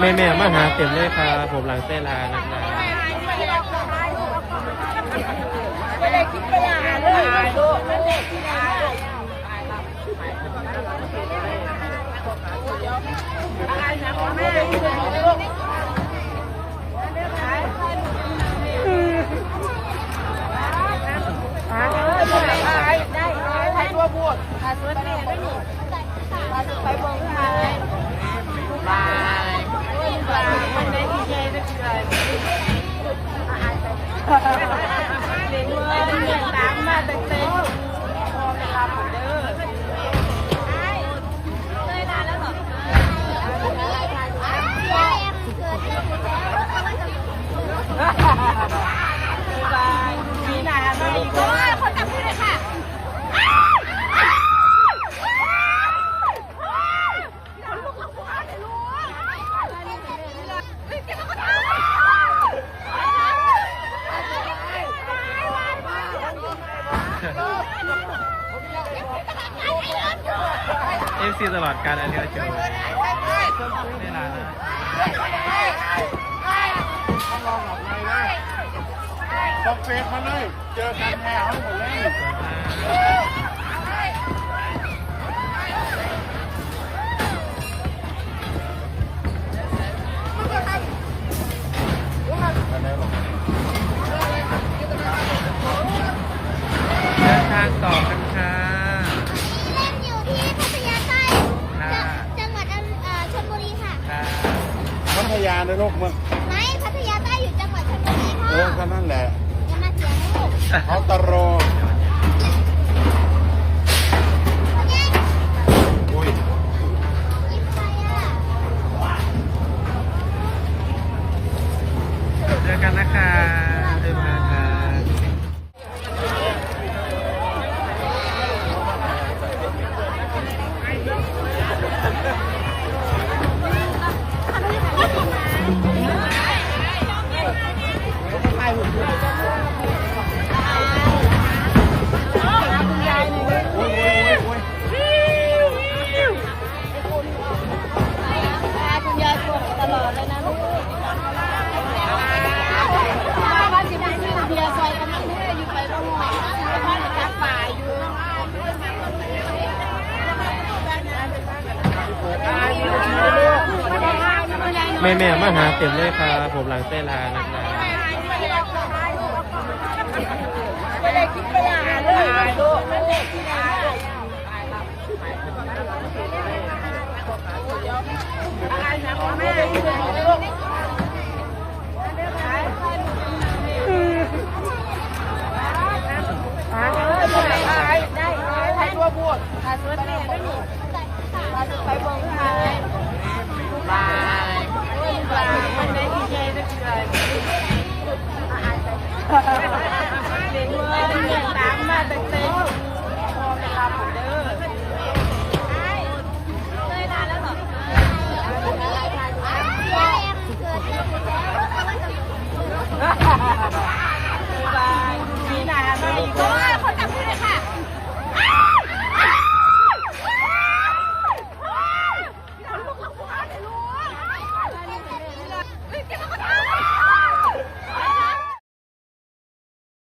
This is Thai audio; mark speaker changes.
Speaker 1: แม่มาหาเต็มเลยครับผมหลังเต้นลานะครับ
Speaker 2: ไม่ได้คิดไปอ่านเลยลูกไม่ได้คิดอ่านแม่ลูกได้ใครตัวพูดหาสวนแม่ได้หนิไปเมืองไทยบายมันได้ดีใจได้ดีเลยเด็กเมื่อเด็กตามมาเต็มพอเวลาหมดเด้อเลยนานแล้วเหรอบายมีนานไหมก็คนจับมือเลยค่ะ
Speaker 1: FC ตลอดการอันนี้เราเจอได้นานนะ
Speaker 3: บอกเฟซมาเลยเจอกันแน่เขาหมดเลย
Speaker 1: เดินทางต่อกันค่ะ
Speaker 4: เล่นอยู่ที่พัทยาใต้จังหวัดชลบุรีค่ะ
Speaker 3: พัทยาในโลกมัน
Speaker 4: ไม่พัทยาใต้อยู่จังหวัดชลบุรีค่ะ
Speaker 3: ก็นั่นแหละ
Speaker 4: อย่ามาเสียงลูก
Speaker 3: เขาตะโรอุ้ย
Speaker 4: ยิ้มไปอ่ะ
Speaker 1: เจอกันนะคะเดินทางค่ะ
Speaker 2: คุณยายปวดตลอดเลยนะลูกบ้านที่ไหนที่เบียร์ซอยกำลังให้อยู่ไปรอบๆบ้านจับป่าอยู่
Speaker 1: แม่มาหาเต็มเลยครับผมหลังเต้นลานะครับ
Speaker 2: ไม่ได้คิดไปอ่านเลยลูกไม่ได้คิดอ่านแม่ลูกได้ใครตัวพูดหาสวนแม่ได้หนิไปเมืองไทย